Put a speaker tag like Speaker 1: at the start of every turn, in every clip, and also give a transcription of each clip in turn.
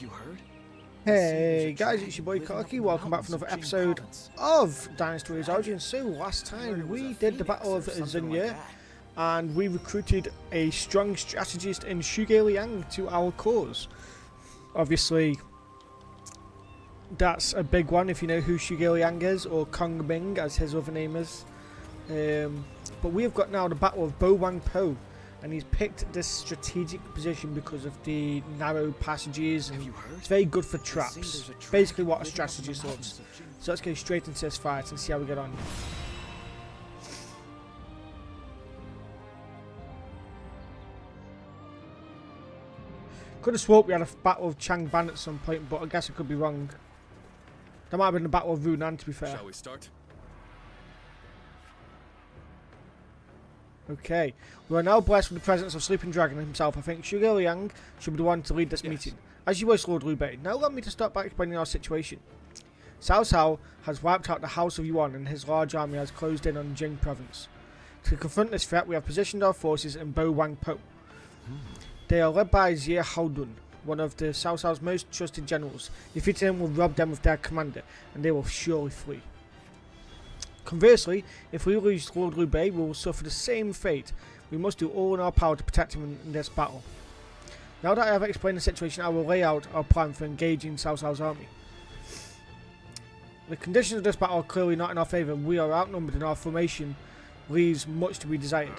Speaker 1: you heard?
Speaker 2: Hey guys, it's your boy Corky. Welcome back for another episode of Dynasty Warriors Origins. So last time we did the Battle of Zunya and we recruited a strong strategist in Zhuge Liang to our cause. Obviously that's a big one if you know who Zhuge Liang is, or Kong Ming as his other name is. But we have got now the Battle of BoWangPo, and he's picked this strategic position because of the narrow passages, and it's very good for traps. Basically what a strategist loves. So let's go straight into this fight and see how we get on. Could have swore we had a battle of Changban at some point, but I guess I could be wrong. That might have been the battle of Runan, to be fair.
Speaker 1: Shall we start?
Speaker 2: Okay, we are now blessed with the presence of Sleeping Dragon himself. I think Zhuge Liang should be the one to lead this meeting. As you wish, Lord Liu Bei. Now allow me to start by explaining our situation. Cao Cao has wiped out the House of Yuan and his large army has closed in on Jing province. To confront this threat, we have positioned our forces in BoWangPo. They are led by Xie Haodun, one of the Cao Cao's most trusted generals. Defeating him will rob them of their commander, and they will surely flee. Conversely, if we lose Lord Liu Bei, we will suffer the same fate. We must do all in our power to protect him in this battle. Now that I have explained the situation, I will lay out our plan for engaging Cao Cao's army. The conditions of this battle are clearly not in our favour. We are outnumbered and our formation leaves much to be desired.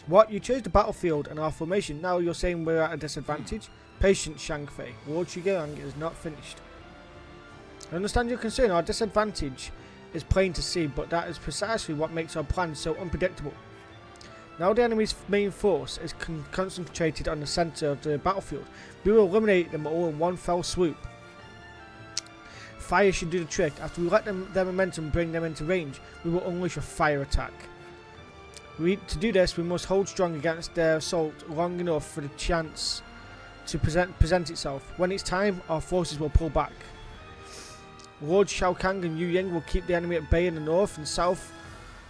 Speaker 2: What? You chose the battlefield and our formation. Now you're saying we're at a disadvantage? Patience, Shangfei. Lord Zhuge Liang is not finished. I understand your concern. Our disadvantage is plain to see, but that is precisely what makes our plan so unpredictable. Now the enemy's main force is concentrated on the centre of the battlefield. We will eliminate them all in one fell swoop. Fire should do the trick. After we let their momentum bring them into range, we will unleash a fire attack. To do this, we must hold strong against their assault long enough for the chance to present itself. When it's time, our forces will pull back. Lord Shao Kang and Yu Ying will keep the enemy at bay in the north and south.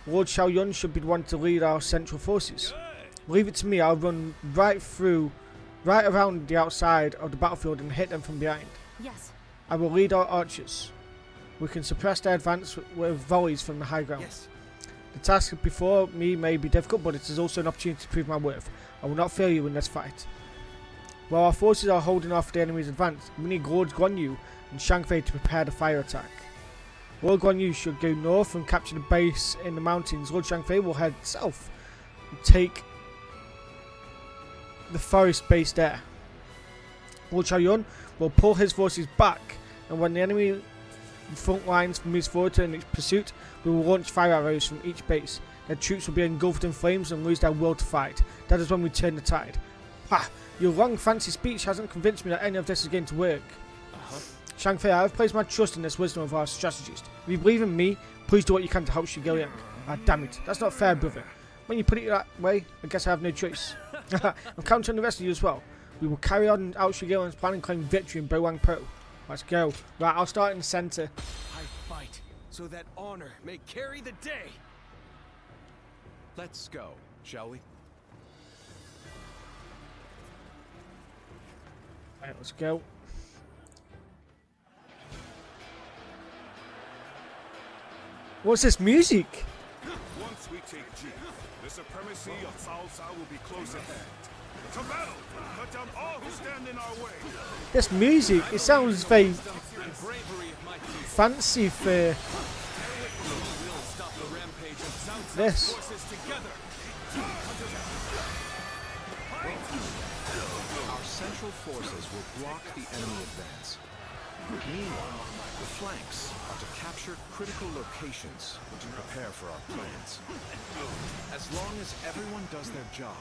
Speaker 2: Lord Shao Yun should be the one to lead our central forces. Leave it to me, I'll run right around the outside of the battlefield and hit them from behind.
Speaker 3: Yes.
Speaker 2: I will lead our archers. We can suppress their advance with volleys from the high ground.
Speaker 1: Yes.
Speaker 2: The task before me may be difficult, but it is also an opportunity to prove my worth. I will not fail you in this fight. While our forces are holding off the enemy's advance, we need Lord Guan Yu and Shangfei to prepare the fire attack. Lord Guan Yu should go north and capture the base in the mountains. Lord Shangfei will head south and take the forest base there. Lord Shao Yun will pull his forces back, and when the enemy front lines moves forward in its pursuit, we will launch fire arrows from each base. Their troops will be engulfed in flames and lose their will to fight. That is when we turn the tide. Ha! Your long fancy speech hasn't convinced me that any of this is going to work. Shangfei, I have placed my trust in this wisdom of our strategist. If you believe in me, please do what you can to help Zhuge Liang. Ah, damn it. That's not fair, brother. When you put it that way, I guess I have no choice. I'm counting on the rest of you as well. We will carry on out Zhuge Liang's plan and claim victory in BoWangPo. Let's go. Right, I'll start in the centre.
Speaker 1: I fight so that honor may carry the day. Let's go, shall we?
Speaker 2: Right, let's go. What's this music?
Speaker 4: Once we take G, the supremacy of Cao Cao will be close at hand. To battle! Cut down all who stand in our way!
Speaker 2: This music, it sounds very fancy for this.
Speaker 5: Our central forces will block the enemy advance. Meanwhile, the flanks are to capture critical locations to prepare for our plans. As long as everyone does their job,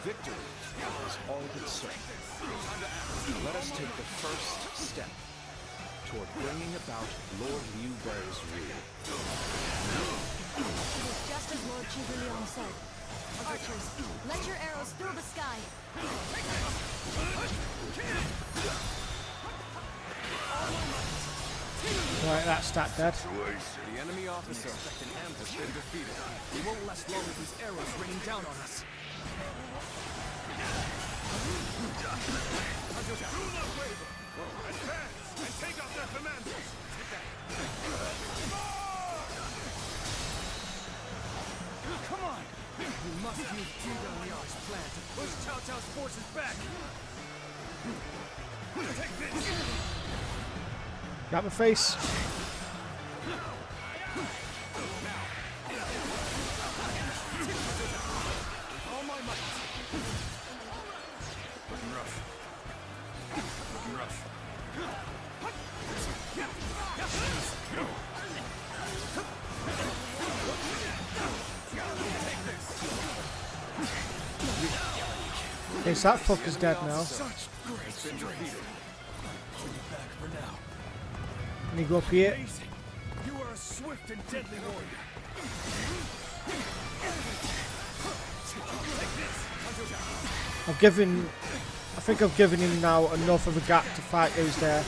Speaker 5: victory is all but certain. Let us take the first step toward bringing about Lord Liu Bei's rule.
Speaker 3: It is just as Lord Zhuge Liang said. Archers, let your arrows fill the sky.
Speaker 2: Right, that's that dead.
Speaker 1: The enemy officer has been defeated. We won't last long with these arrows raining down on us.
Speaker 2: Got my face.
Speaker 1: All my might. Looking rough. Looking rough.
Speaker 2: Okay, so that fucker's dead now.
Speaker 1: Such great strength. Back for now.
Speaker 2: Let me go up here.
Speaker 1: Amazing. You are a swift and deadly warrior.
Speaker 2: I think I've given him now enough of a gap to fight those there.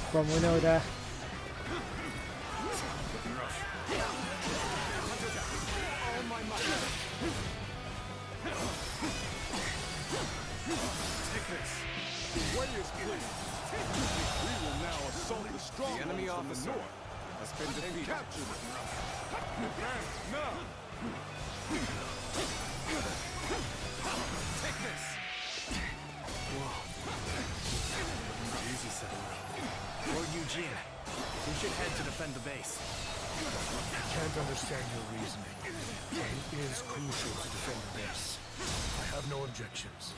Speaker 2: Come on, we know there.
Speaker 1: The enemy officer has been defeated. Take this. Easy, Sentinel. Lord Eugene, we should head to defend the base.
Speaker 6: Can't understand your reasoning. It is crucial to defend the base. I have no objections.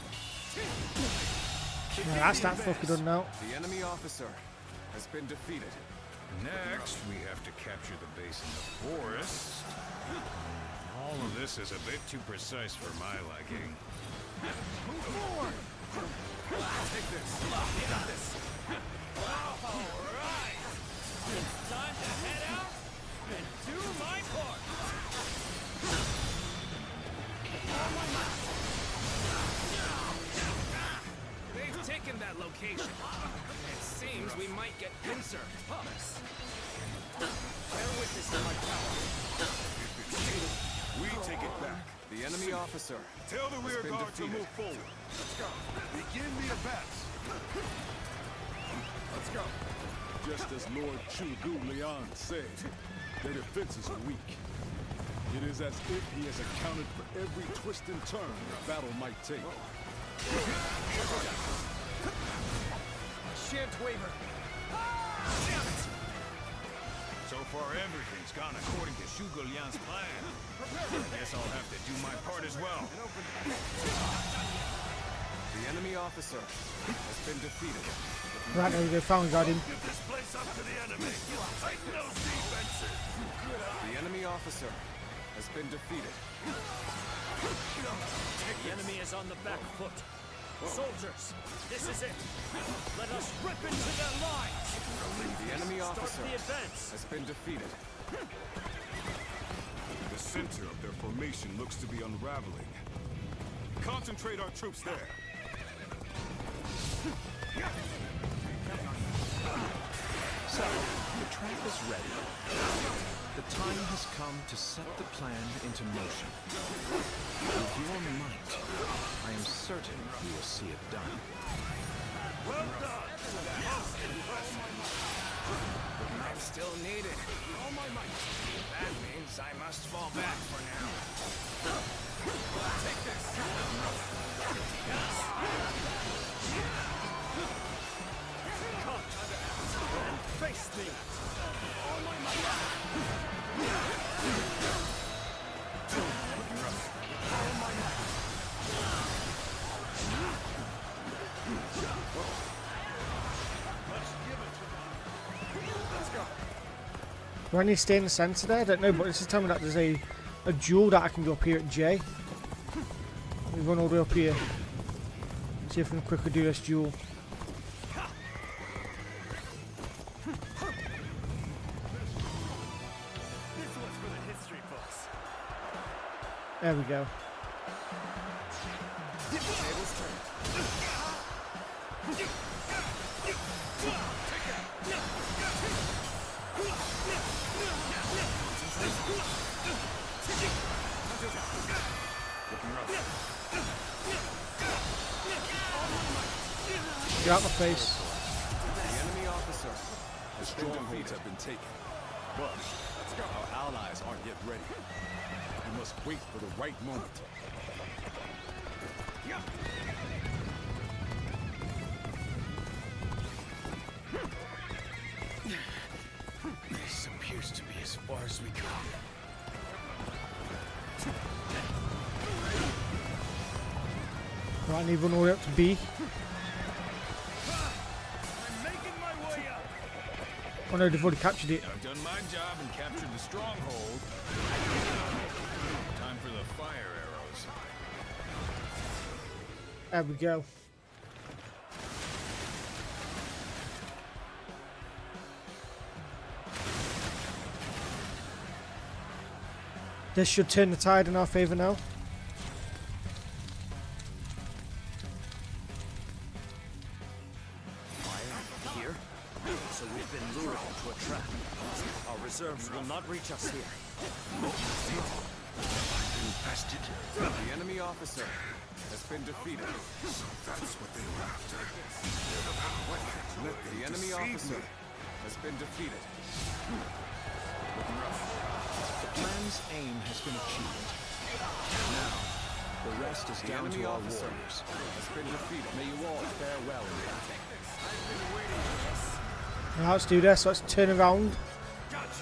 Speaker 2: Yeah, that's that fucker done now.
Speaker 1: The enemy officer has been defeated.
Speaker 4: Next, we have to capture the base in the forest. All of this is a bit too precise for my liking.
Speaker 1: Move forward! Take this. You got this. All right. It's time to head out and do my part. They've taken that location. It seems we might get pincer. Bear witness to my power.
Speaker 4: We take it back.
Speaker 1: The enemy officer.
Speaker 4: Tell the rear
Speaker 1: been
Speaker 4: guard to
Speaker 1: defeated.
Speaker 4: move forward. Let's go. Begin the advance.
Speaker 1: Let's go.
Speaker 7: Just as Lord Chu Du Liang said, their defenses are weak. It is as if he has accounted for every twist and turn the battle might take.
Speaker 1: Shan't waver. Damn it!
Speaker 4: So far, everything's gone according to Zhuge Liang's plan. Guess I'll have to do my part as well.
Speaker 1: The enemy officer has been defeated.
Speaker 2: Right, there we go, finally got him.
Speaker 4: Give this place up to the enemy. Tighten those defenses.
Speaker 1: The enemy officer has been defeated.
Speaker 8: The enemy is on the back foot. Soldiers, this is it. Let us rip into their lines.
Speaker 1: The enemy
Speaker 8: Start
Speaker 1: officer
Speaker 8: the advance.
Speaker 1: has been defeated.
Speaker 4: The center of their formation looks to be unraveling. Concentrate our troops there.
Speaker 5: So, the trap is ready. The time has come to set the plan into motion. With your might, I am certain you will see it done.
Speaker 4: Well done.
Speaker 1: I'm still needed. All my might. That means I must fall back for now. Take this.
Speaker 8: Come and face me.
Speaker 1: All my might. Let's go.
Speaker 2: Do I need to stay in the centre there? I don't know, but this is telling me that there's a duel that I can go up here at J. We run all the way up here. See if we can quickly do this duel.
Speaker 8: This one's for the history books.
Speaker 2: There we go.
Speaker 1: Tables turned.
Speaker 2: Get out my face.
Speaker 1: The enemy officer.
Speaker 7: The strongholds have been taken, but our allies aren't yet ready. We must wait for the right moment.
Speaker 6: This appears to be as far as we come.
Speaker 2: Right, I need to run all the way up to B.
Speaker 8: I'm making my way up.
Speaker 2: Oh no, they've already captured it.
Speaker 4: I've done my job and captured the stronghold. Time for the fire arrows.
Speaker 2: There we go. This should turn the tide in our favour now.
Speaker 8: Fire here? So we've been lured into a trap. Our reserves will not reach us here.
Speaker 6: Infested.
Speaker 1: The enemy officer has been defeated.
Speaker 6: So that's what they were after.
Speaker 1: The enemy officer has been defeated.
Speaker 5: The plan's aim has been achieved. Now, the rest is
Speaker 1: The
Speaker 5: down
Speaker 1: enemy
Speaker 5: to our
Speaker 1: officer
Speaker 5: warriors.
Speaker 1: has been defeated.
Speaker 5: May you all fare well in battle.
Speaker 2: Now let's do this. Let's turn around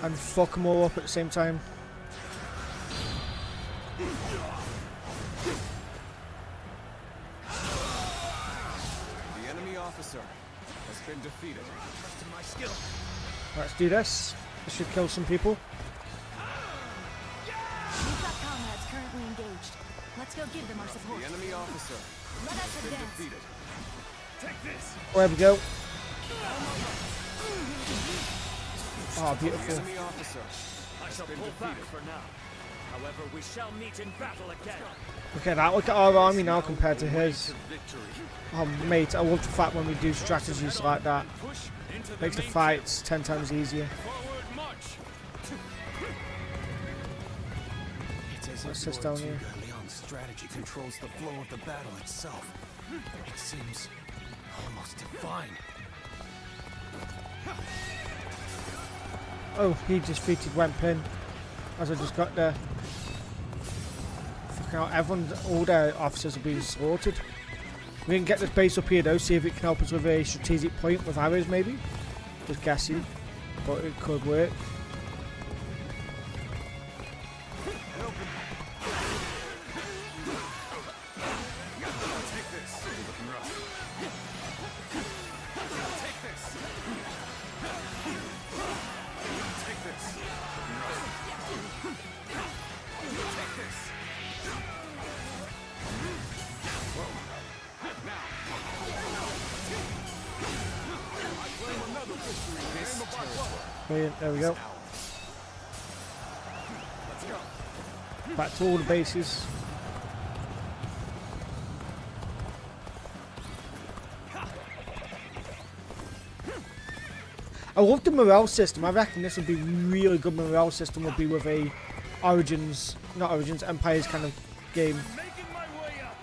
Speaker 2: and fuck them all up at the same time.
Speaker 1: The enemy officer has been defeated.
Speaker 8: Trust in my skill.
Speaker 2: Let's do this. This should kill some people.
Speaker 3: We've got comrades currently engaged. Let's go give them our support.
Speaker 1: The enemy officer
Speaker 3: Let us
Speaker 1: has been
Speaker 3: advance.
Speaker 1: defeated.
Speaker 8: Take this.
Speaker 2: There we go. Oh,
Speaker 1: The
Speaker 2: beautiful.
Speaker 1: enemy officer
Speaker 8: I shall pull back for now. However, we shall meet in battle again.
Speaker 2: Look at that. Look at our army now compared to his.
Speaker 8: Victory.
Speaker 2: Oh, mate, I love the fact when we do strategies like that.
Speaker 8: Push into the
Speaker 2: Makes the
Speaker 8: main
Speaker 2: fights 10 times easier.
Speaker 8: forward march.
Speaker 6: It's as
Speaker 2: What's
Speaker 6: if
Speaker 2: this
Speaker 6: Lord
Speaker 2: down here?
Speaker 6: Tudor Leon's strategy controls the flow of the battle itself. It seems almost divine.
Speaker 2: Oh, he defeated BoWangPo as I just got there. Fucking hell, everyone, all their officers are being slaughtered. We can get this base up here though, see if it can help us with a strategic point with arrows maybe. Just guessing, but it could work.
Speaker 1: Take this. Looking rough. Take this. Take this. Looking rough. Take this. Whoa. Now. I claim another victory in the name of our brother.
Speaker 2: Brilliant, there we go.
Speaker 1: Let's go.
Speaker 2: Back to all the bases. I love the morale system. I reckon this would be really good morale system would be with a Empires kind of game.
Speaker 8: Making my way up.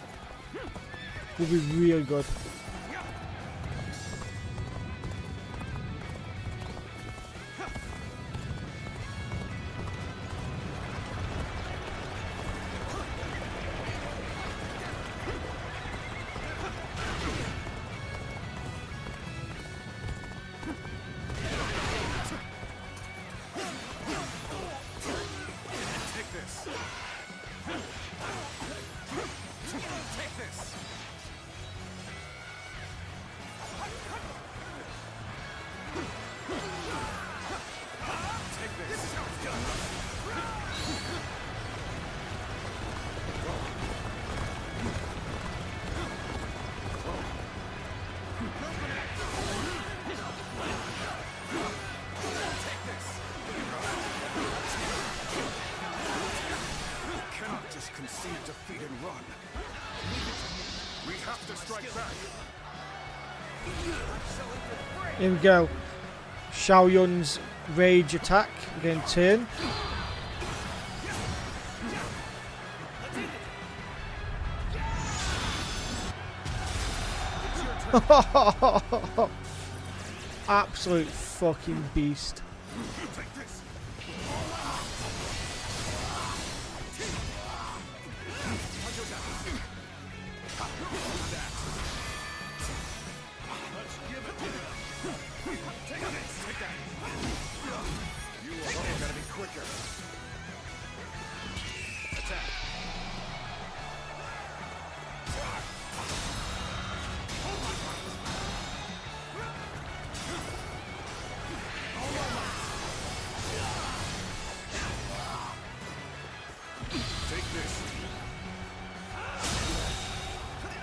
Speaker 2: Would be really good.
Speaker 1: Take this. Take this. Take this.
Speaker 6: You cannot just concede defeat and run. Leave it to me.
Speaker 7: We have to strike back.
Speaker 2: Here we go. Xiao Yun's rage attack. Again, turn. Absolute fucking beast.
Speaker 7: Take this.
Speaker 1: Let's give it to them. Take this. Take that.
Speaker 5: You all gotta be quicker.
Speaker 1: Attack.
Speaker 7: Take this.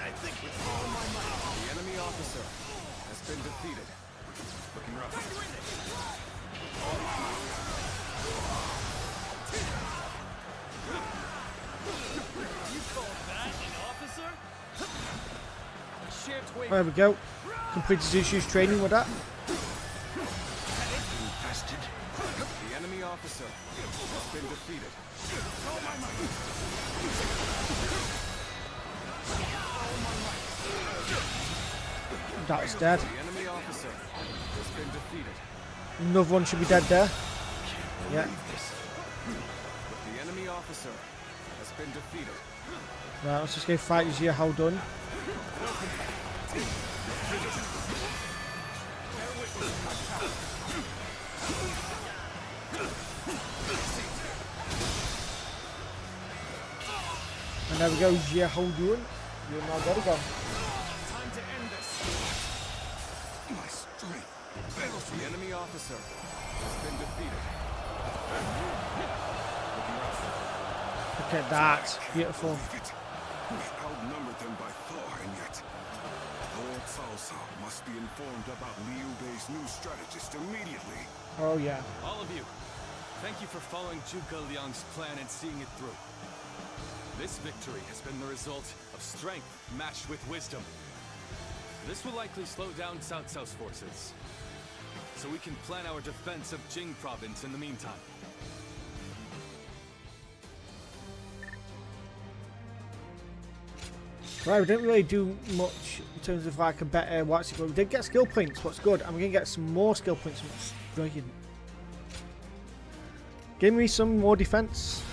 Speaker 1: I think with all my might.
Speaker 5: The enemy officer has been defeated.
Speaker 7: Looking rough.
Speaker 1: You call that an officer? Shan't wait.
Speaker 2: There we go. Completed Zushu's training with that.
Speaker 5: The enemy officer has been defeated.
Speaker 2: That was dead.
Speaker 5: The enemy officer has been defeated.
Speaker 2: Another one should be dead there. Yeah.
Speaker 5: The enemy officer has been defeated.
Speaker 2: Right, let's just go fight Xia Hao Dun. And there we go, Xia Hao Dun. You're now got to go.
Speaker 1: Time to end this.
Speaker 7: My strength.
Speaker 5: The enemy officer has been defeated.
Speaker 2: Look at that. Beautiful.
Speaker 7: We outnumbered them by far, and yet Lord Cao Cao must be informed about Liu Bei's new strategist immediately.
Speaker 2: Oh yeah.
Speaker 1: All of you, thank you for following Zhuge Liang's plan and seeing it through. This victory has been the result of strength matched with wisdom. This will likely slow down Cao Cao's forces, so we can plan our defense of Jing province in the meantime.
Speaker 2: Right, we didn't really do much in terms of like a better what's it called. We did get skill points, what's good, and we're gonna get some more skill points. What's brilliant. Give me some more defense.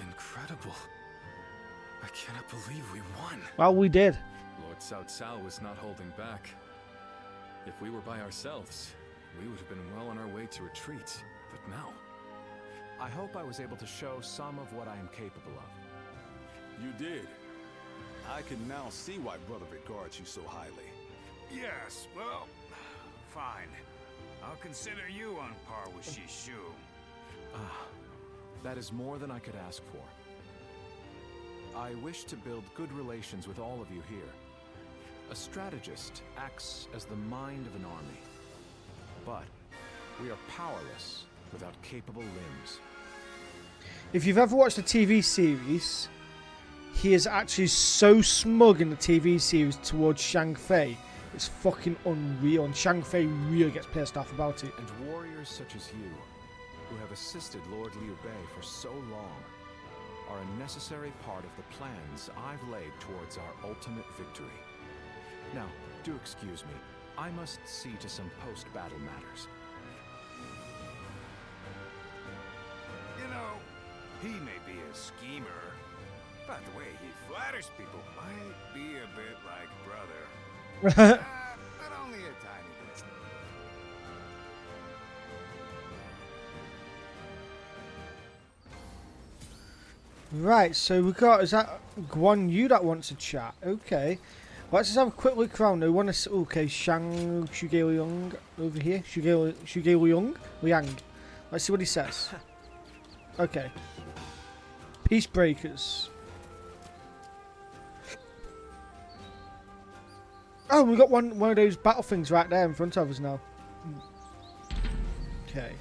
Speaker 1: Incredible. I cannot believe we won.
Speaker 2: Well, we did.
Speaker 1: Lord Cao Cao was not holding back. If we were by ourselves, we would have been well on our way to retreat. But now...
Speaker 5: I hope I was able to show some of what I am capable of.
Speaker 7: You did. I can now see why Brother regards you so highly.
Speaker 4: Yes, well, fine. I'll consider you on par with Shishu.
Speaker 5: That is more than I could ask for. I wish to build good relations with all of you here. A strategist acts as the mind of an army. But we are powerless without capable limbs.
Speaker 2: If you've ever watched a TV series, he is actually so smug in the TV series towards Shang Fei. It's fucking unreal, and Shang Fei really gets pissed off about it.
Speaker 5: And warriors such as you, who have assisted Lord Liu Bei for so long, are a necessary part of the plans I've laid towards our ultimate victory. Now, do excuse me. I must see to some post-battle matters.
Speaker 4: You know, he may be a schemer, but the way he flatters people might be a bit like brother. But only a tiny bit.
Speaker 2: Right, so we got, is that Guan Yu that wants to chat? Okay. Let's just have a quick look around. We want to, okay, Shuge Liang over here. Shuge Liang? Liang. Let's see what he says. Okay. Peace breakers. Oh, we got one of those battle things right there in front of us now. Okay.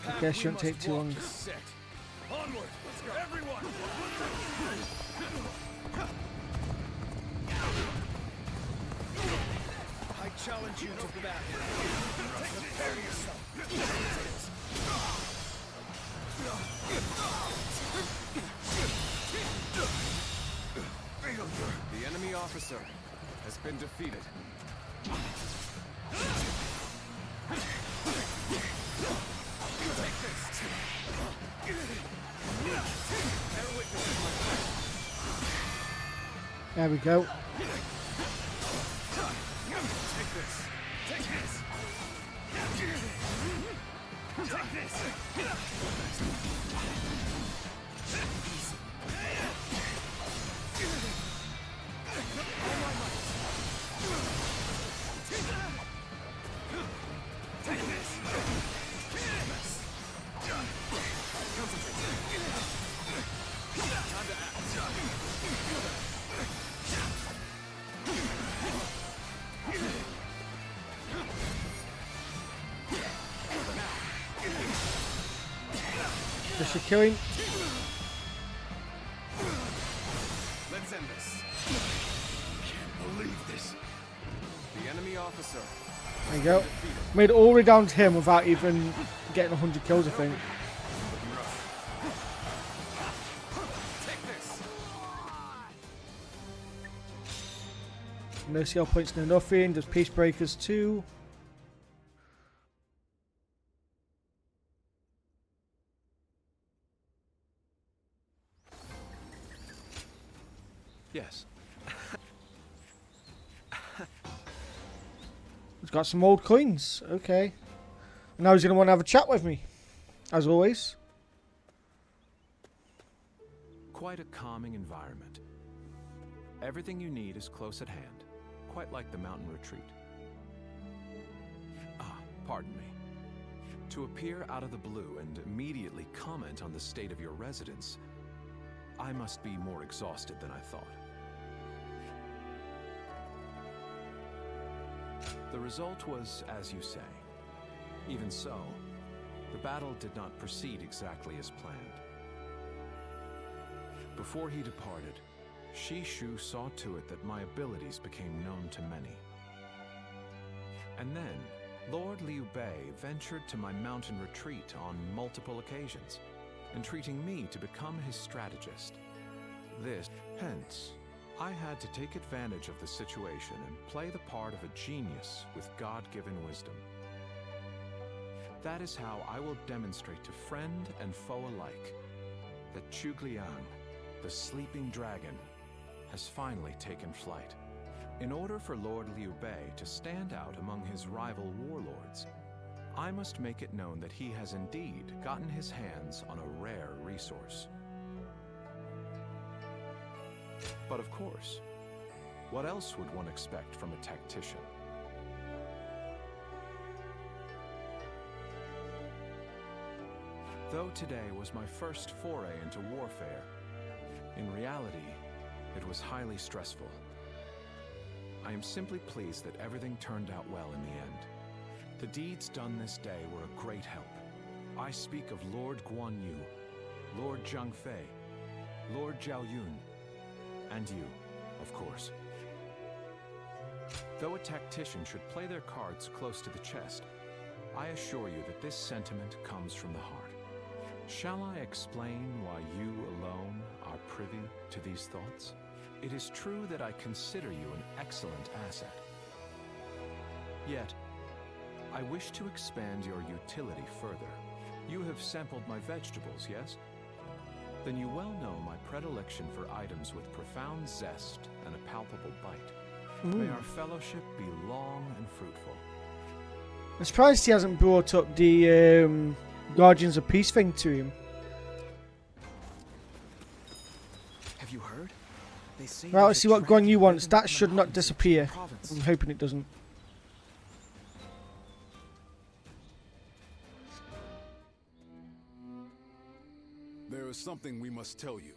Speaker 2: I guess shouldn't take too long.
Speaker 8: Onward, let's go, everyone! I challenge you to battle. Prepare yourself.
Speaker 1: The enemy officer has been defeated.
Speaker 2: There we go.
Speaker 8: Take this. Take this. Take this.
Speaker 2: Just a killing.
Speaker 1: Let's end this.
Speaker 8: Can't believe this.
Speaker 1: The enemy officer.
Speaker 2: There you go. Made it all the way down to him without even getting 100 kills, I think.
Speaker 1: Take this.
Speaker 2: No CL points, no nothing. There's Peace Breakers too.
Speaker 5: Yes.
Speaker 2: He's got some old coins. Okay. Now he's going to want to have a chat with me. As always.
Speaker 5: Quite a calming environment. Everything you need is close at hand, quite like the mountain retreat. Ah, pardon me. To appear out of the blue and immediately comment on the state of your residence, I must be more exhausted than I thought. The result was as you say. Even so, the battle did not proceed exactly as planned. Before he departed, Shishu saw to it that my abilities became known to many. And then, Lord Liu Bei ventured to my mountain retreat on multiple occasions, entreating me to become his strategist. Hence, I had to take advantage of the situation and play the part of a genius with God-given wisdom. That is how I will demonstrate to friend and foe alike that Zhuge-Liang, the sleeping dragon, has finally taken flight. In order for Lord Liu Bei to stand out among his rival warlords, I must make it known that he has indeed gotten his hands on a rare resource. But of course, what else would one expect from a tactician? Though today was my first foray into warfare, in reality, it was highly stressful. I am simply pleased that everything turned out well in the end. The deeds done this day were a great help. I speak of Lord Guan Yu, Lord Zhang Fei, Lord Zhao Yun, and you, of course. Though a tactician should play their cards close to the chest, I assure you that this sentiment comes from the heart. Shall I explain why you alone are privy to these thoughts? It is true that I consider you an excellent asset. Yet, I wish to expand your utility further. You have sampled my vegetables, yes? Then you well know my predilection for items with profound zest and a palpable bite. May our fellowship be long and fruitful.
Speaker 2: I'm surprised he hasn't brought up the Guardians of Peace thing to him.
Speaker 5: Have you heard? They say
Speaker 2: Well, let's
Speaker 5: there's
Speaker 2: see
Speaker 5: a
Speaker 2: what Guan
Speaker 5: dragon
Speaker 2: Yu wants.
Speaker 5: living
Speaker 2: That
Speaker 5: in the
Speaker 2: should not
Speaker 5: mountains of
Speaker 2: disappear.
Speaker 5: Jing Province.
Speaker 2: I'm hoping it doesn't.
Speaker 7: There is something we must tell you.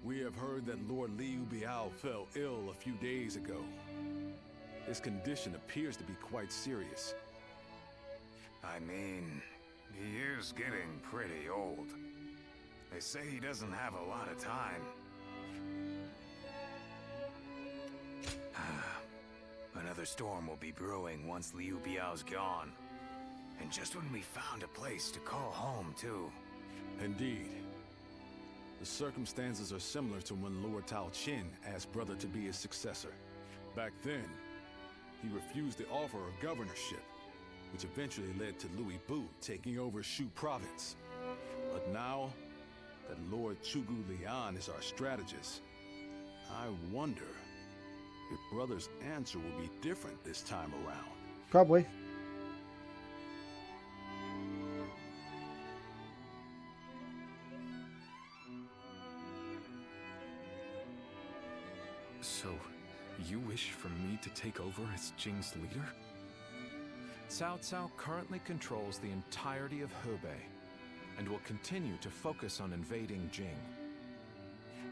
Speaker 7: We have heard that Lord Liu Biao fell ill a few days ago. His condition appears to be quite serious.
Speaker 4: I mean, he is getting pretty old. They say he doesn't have a lot of time. Another storm will be brewing once Liu Biao's gone. And just when we found a place to call home, too.
Speaker 7: Indeed. The circumstances are similar to when Lord Tao Qin asked Brother to be his successor. Back then, he refused the offer of governorship, which eventually led to Louis Bu taking over Shu Province. But now that Lord Chugu Lian is our strategist, I wonder if Brother's answer will be different this time around.
Speaker 2: Probably.
Speaker 9: So, you wish for me to take over as Jing's leader?
Speaker 5: Cao Cao currently controls the entirety of Hebei and will continue to focus on invading Jing.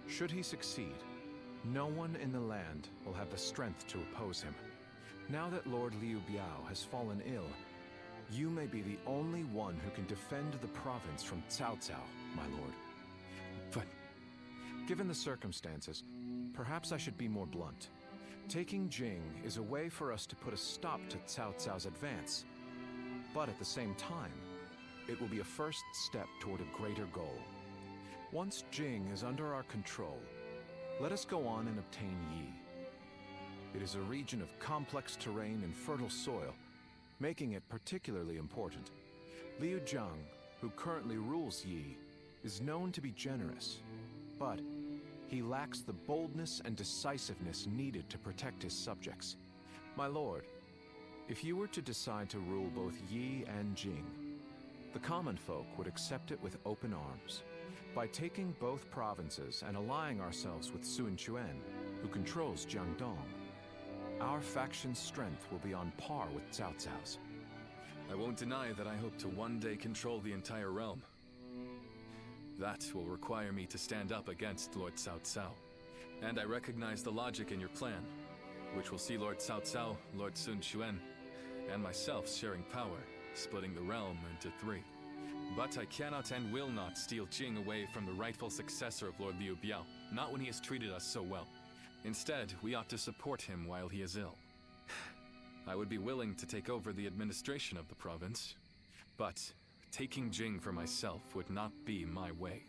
Speaker 5: Should he succeed, no one in the land will have the strength to oppose him. Now that Lord Liu Biao has fallen ill, you may be the only one who can defend the province from Cao Cao, my lord.
Speaker 9: But
Speaker 5: given the circumstances, perhaps I should be more blunt. Taking Jing is a way for us to put a stop to Cao Cao's advance. But at the same time, it will be a first step toward a greater goal. Once Jing is under our control, let us go on and obtain Yi. It is a region of complex terrain and fertile soil, making it particularly important. Liu Jiang, who currently rules Yi, is known to be generous, but he lacks the boldness and decisiveness needed to protect his subjects. My lord, if you were to decide to rule both Yi and Jing, the common folk would accept it with open arms. By taking both provinces and allying ourselves with Sun Quan, who controls Jiangdong, our faction's strength will be on par with Cao Cao's.
Speaker 1: I won't deny that I hope to one day control the entire realm. That will require me to stand up against Lord Cao Cao. And I recognize the logic in your plan, which will see Lord Cao Cao, Lord Sun Quan, and myself sharing power, splitting the realm into three. But I cannot and will not steal Jing away from the rightful successor of Lord Liu Biao, not when he has treated us so well. Instead, we ought to support him while he is ill. I would be willing to take over the administration of the province, but taking Jing for myself would not be my way.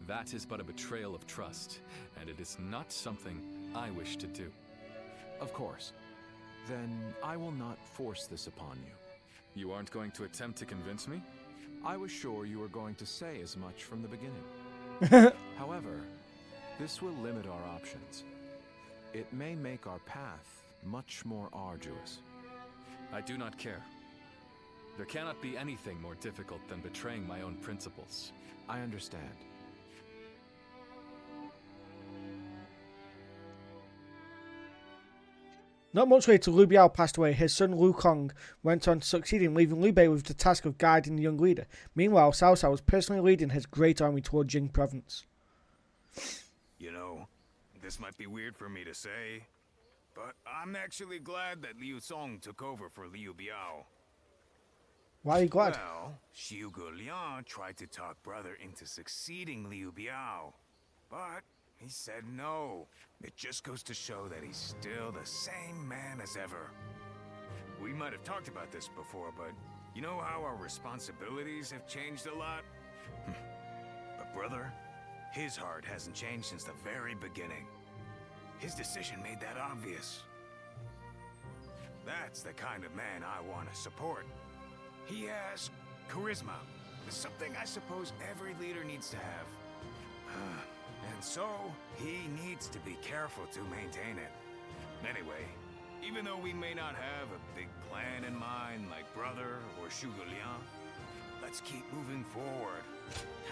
Speaker 1: That is but a betrayal of trust, and it is not something I wish to do.
Speaker 5: Of course. Then I will not force this upon you.
Speaker 1: You aren't going to attempt to convince me?
Speaker 5: I was sure you were going to say as much from the beginning. However, this will limit our options. It may make our path much more arduous.
Speaker 1: I do not care. There cannot be anything more difficult than betraying my own principles.
Speaker 5: I understand.
Speaker 2: Not much later, Liu Biao passed away. His son Liu Kong went on to succeed him, leaving Liu Bei with the task of guiding the young leader. Meanwhile, Cao Cao was personally leading his great army toward Jing province.
Speaker 4: You know, this might be weird for me to say, but I'm actually glad that Liu Song took over for Liu Biao.
Speaker 2: Why are you glad?
Speaker 4: Well, Xiu Liang tried to talk Brother into succeeding Liu Biao, but he said no. It just goes to show that he's still the same man as ever. We might have talked about this before, but you know how our responsibilities have changed a lot? But Brother, his heart hasn't changed since the very beginning. His decision made that obvious. That's the kind of man I want to support. He has charisma. It's something I suppose every leader needs to have. And so, he needs to be careful to maintain it. Anyway, even though we may not have a big plan in mind like Brother or Xiu Liang, let's keep moving forward.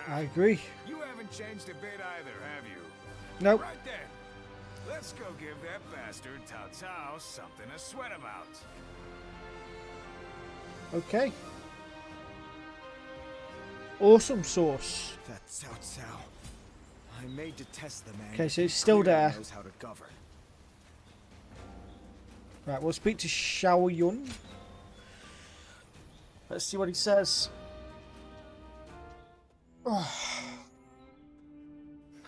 Speaker 2: I agree.
Speaker 4: You haven't changed a bit either, have you?
Speaker 2: Nope.
Speaker 4: Right then. Let's go give that bastard Cao Cao something to sweat about.
Speaker 2: Okay. Awesome sauce.
Speaker 10: That's Cao Cao. I made to test the man.
Speaker 2: Okay, so it's still
Speaker 10: Clearly
Speaker 2: there.
Speaker 10: knows how to govern.
Speaker 2: Right, we'll speak to Xiao Yun. Let's see what he says.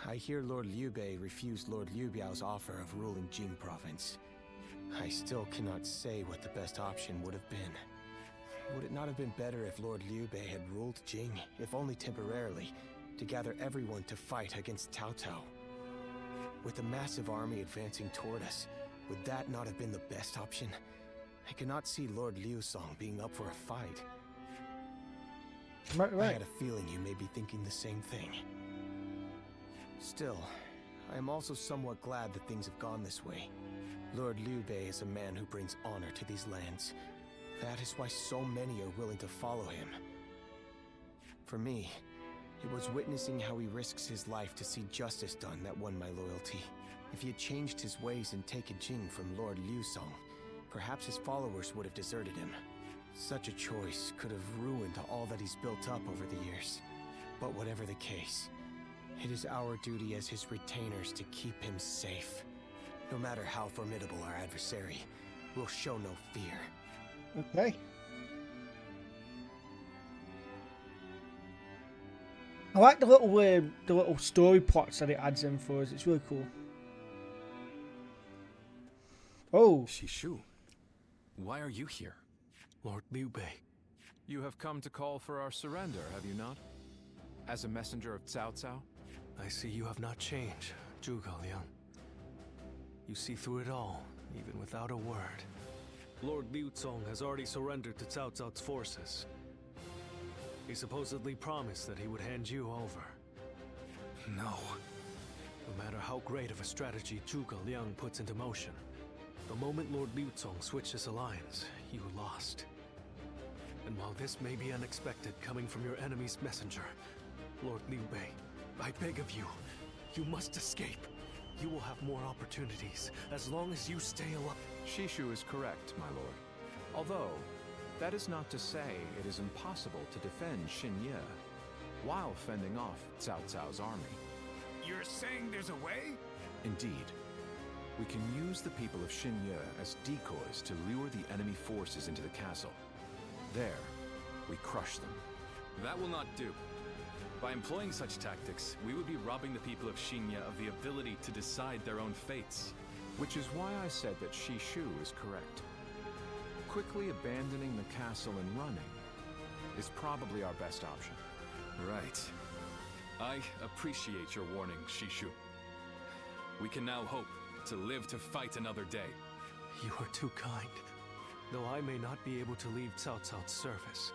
Speaker 10: I hear Lord Liu Bei refused Lord Liu Biao's offer of ruling Jing province. I still cannot say what the best option would have been. Would it not have been better if Lord Liu Bei had ruled Jing, if only temporarily, to gather everyone to fight against Cao Cao? With a massive army advancing toward us, would that not have been the best option? I cannot see Lord Liu Song being up for a fight.
Speaker 2: Right.
Speaker 10: I had a feeling you may be thinking the same thing. Still, I am also somewhat glad that things have gone this way. Lord Liu Bei is a man who brings honor to these lands. That is why so many are willing to follow him. For me, it was witnessing how he risks his life to see justice done that won my loyalty. If he had changed his ways and taken Jing from Lord Liu Song, perhaps his followers would have deserted him. Such a choice could have ruined all that he's built up over the years. But whatever the case, it is our duty as his retainers to keep him safe. No matter how formidable our adversary, we'll show no fear.
Speaker 2: Okay. I like the little story plots that it adds in for us. It's really cool. Oh.
Speaker 9: Shishu, why are you here?
Speaker 11: Lord Liu Bei, you have come to call for our surrender, have you not? As a messenger of Cao Cao? I see you have not changed, Zhuge Liang. You see through it all, even without a word.
Speaker 8: Lord Liu Cong has already surrendered to Cao Cao's forces. He supposedly promised that he would hand you over.
Speaker 11: No.
Speaker 8: No matter how great of a strategy Zhuge Liang puts into motion, the moment Lord Liu Cong switched his alliance, you lost. And while this may be unexpected coming from your enemy's messenger, Lord Liu Bei, I beg of you, you must escape. You will have more opportunities as long as you stay alive.
Speaker 5: Shishu is correct, my lord. Although, that is not to say it is impossible to defend Xinye while fending off Cao Cao's army.
Speaker 4: You're saying there's a way?
Speaker 5: Indeed. We can use the people of Xinye as decoys to lure the enemy forces into the castle. There, we crush them.
Speaker 1: That will not do. By employing such tactics, we would be robbing the people of Xinye of the ability to decide their own fates.
Speaker 5: Which is why I said that Shishu is correct. Quickly abandoning the castle and running is probably our best option.
Speaker 1: Right. I appreciate your warning, Shishu. We can now hope to live to fight another day.
Speaker 8: You are too kind. Though I may not be able to leave Cao Cao's service,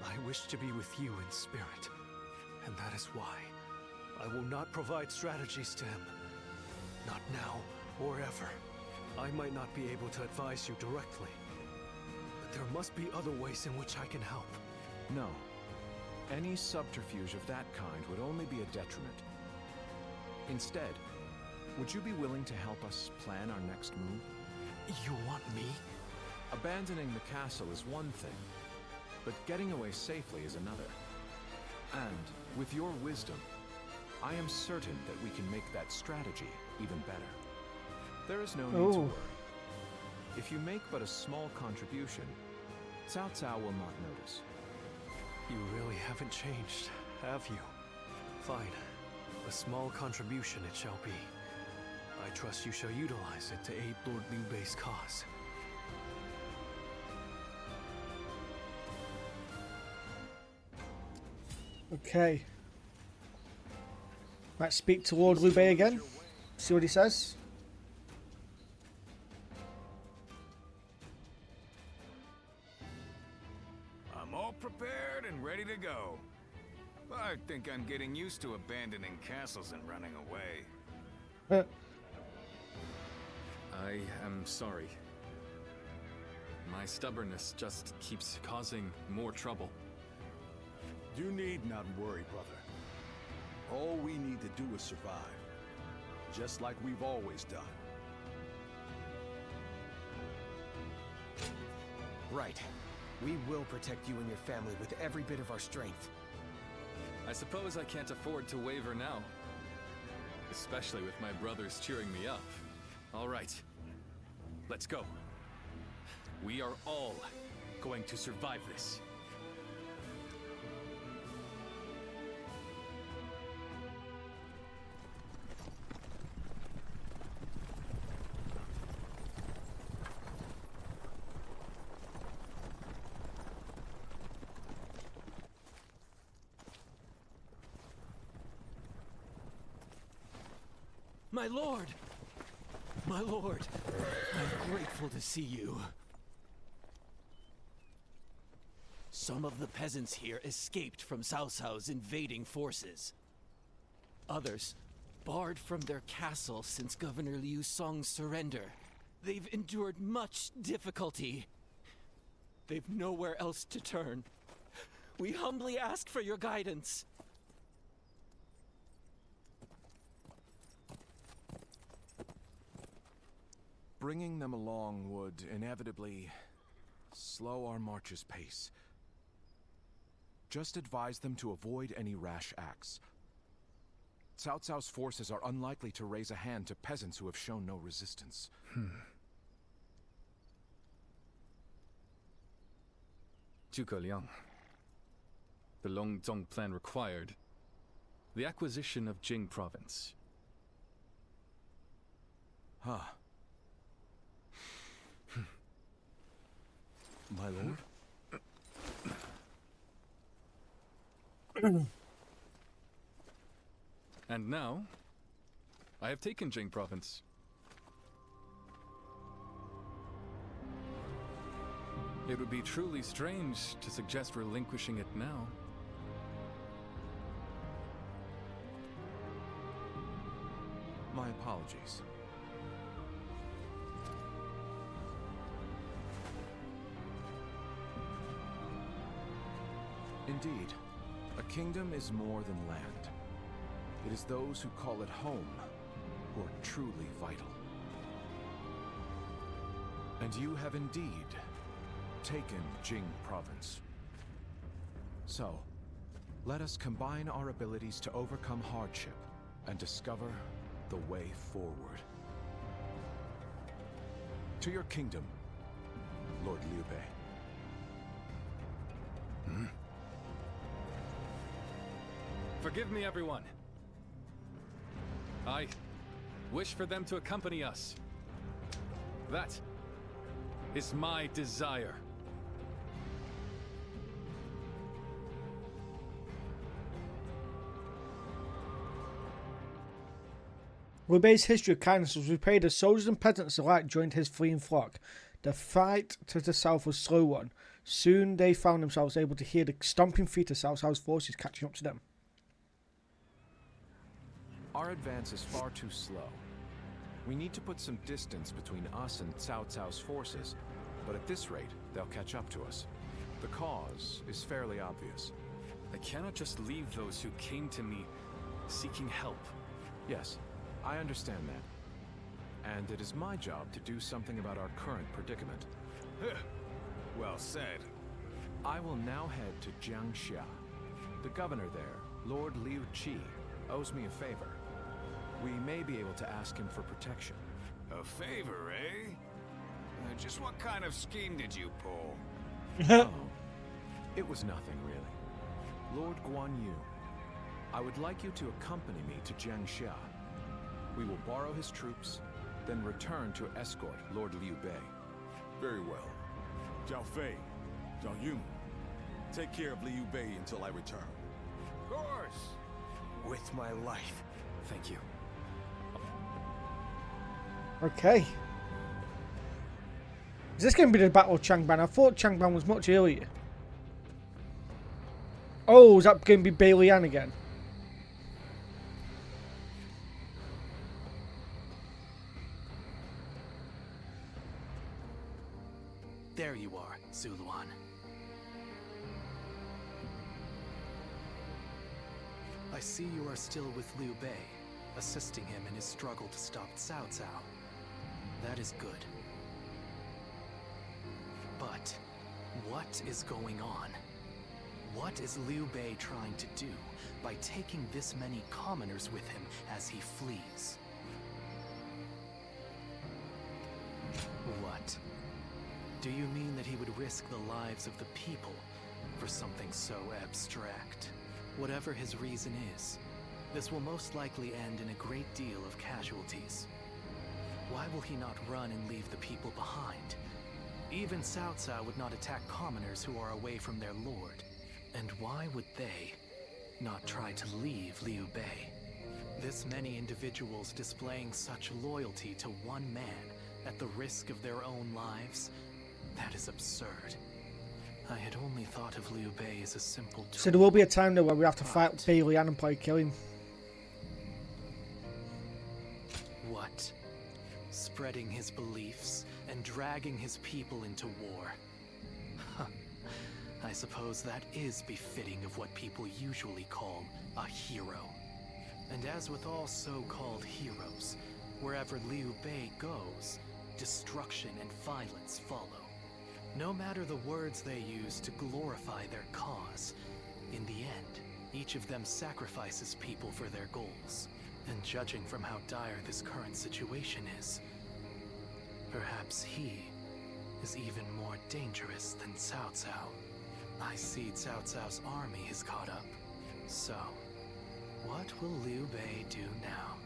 Speaker 8: I wish to be with you in spirit. And that is why I will not provide strategies to him. Not now or ever. I might not be able to advise you directly, but there must be other ways in which I can help.
Speaker 5: No. Any subterfuge of that kind would only be a detriment. Instead, would you be willing to help us plan our next move?
Speaker 8: You want me?
Speaker 5: Abandoning the castle is one thing, but getting away safely is another. And with your wisdom, I am certain that we can make that strategy even better. There is no need to worry. If you make but a small contribution, Cao Cao will not notice.
Speaker 8: You really haven't changed, have you? Fine. A small contribution it shall be. I trust you shall utilize it to aid Lord Liu Bei's cause.
Speaker 2: Okay. Let's speak to Lord Liu Bei again. See what he says.
Speaker 4: I'm all prepared and ready to go. I think I'm getting used to abandoning castles and running away.
Speaker 1: I am sorry. My stubbornness just keeps causing more trouble.
Speaker 7: You need not worry, brother. All we need to do is survive. just like we've always done.
Speaker 10: Right. We will protect you and your family with every bit of our strength.
Speaker 1: I suppose I can't afford to waver now. Especially with my brothers cheering me up. All right. Let's go. We are all going to survive this.
Speaker 12: My lord! My lord! I'm grateful to see you. Some of the peasants here escaped from Cao Cao's invading forces. Others barred from their castle since Governor Liu Song's surrender. They've endured much difficulty. They've nowhere else to turn. We humbly ask for your guidance.
Speaker 5: Bringing them along would inevitably slow our march's pace. Just advise them to avoid any rash acts. Cao Cao's forces are unlikely to raise a hand to peasants who have shown no resistance.
Speaker 1: Zhuge Liang. The Longzong plan required the acquisition of Jing province.
Speaker 5: Huh. My lord?
Speaker 1: And now, I have taken Jing province. It would be truly strange to suggest relinquishing it now.
Speaker 5: My apologies. Indeed, a kingdom is more than land. It is those who call it home who are truly vital. And you have indeed taken Jing province. So, let us combine our abilities to overcome hardship and discover the way forward. To your kingdom, Lord Liu Bei.
Speaker 1: Forgive me, everyone. I wish for them to accompany us. That is my desire.
Speaker 2: Liu Bei's history of kindness was repaid as soldiers and peasants alike joined his fleeing flock. The fight to the south was a slow one. Soon they found themselves able to hear the stomping feet of Cao Cao's forces catching up to them.
Speaker 5: Our advance is far too slow. We need to put some distance between us and Cao Cao's forces, but at this rate, they'll catch up to us. The cause is fairly obvious.
Speaker 1: I cannot just leave those who came to me seeking help.
Speaker 5: Yes, I understand that. And it is my job to do something about our current predicament.
Speaker 4: Well said.
Speaker 5: I will now head to Jiangxia. The governor there, Lord Liu Qi, owes me a favor. We may be able to ask him for protection.
Speaker 4: A favor, eh? Just what kind of scheme did you pull?
Speaker 5: Oh, it was nothing, really. Lord Guan Yu, I would like you to accompany me to Jiangxia. We will borrow his troops, then return to escort Lord Liu Bei.
Speaker 7: Very well. Zhao Fei, Zhao Yun, take care of Liu Bei until I return.
Speaker 4: Of course.
Speaker 10: With my life.
Speaker 1: Thank you.
Speaker 2: Okay. Is this going to be the Battle of Changban? I thought Changban was much earlier. Oh, is that going to be Bai Lian again?
Speaker 12: There you are, Zuluan.
Speaker 8: I see you are still with Liu Bei. assisting him in his struggle to stop Cao Cao. That is good. But what is going on? What is Liu Bei trying to do by taking this many commoners with him as he flees? What? Do you mean that he would risk the lives of the people for something so abstract? Whatever his reason is, this will most likely end in a great deal of casualties. Why will he not run and leave the people behind? Even Cao Cao would not attack commoners who are away from their lord. And why would they not try to leave Liu Bei? This many individuals displaying such loyalty to one man at the risk of their own lives? That is absurd. I had only thought of Liu Bei as a simple tool.
Speaker 2: So there will be a time though where we have to fight with Bai Lian and probably kill him.
Speaker 8: What? Spreading his beliefs and dragging his people into war. Huh. I suppose that is befitting of what people usually call a hero. And as with all so-called heroes, wherever Liu Bei goes, destruction and violence follow. No matter the words they use to glorify their cause, in the end, each of them sacrifices people for their goals. And judging from how dire this current situation is, perhaps he is even more dangerous than Cao Cao. I see Cao Cao's army is caught up. So, what will Liu Bei do now?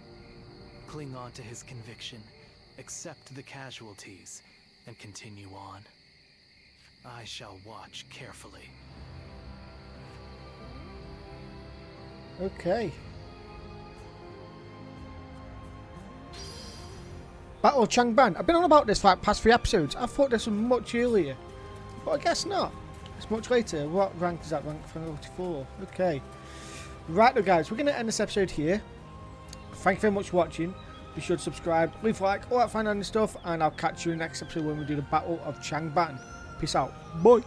Speaker 8: Cling on to his conviction, accept the casualties, and continue on? I shall watch carefully.
Speaker 2: Okay. Battle of Changban. I've been on about this for like past 3 episodes. I thought this was much earlier, but I guess not. It's much later. What rank is that? Rank 44. Okay. Right, though, guys, we're going to end this episode here. Thank you very much for watching. Be sure to subscribe, leave a like, all that fine stuff, and I'll catch you in the next episode when we do the Battle of Changban. Peace out. Bye.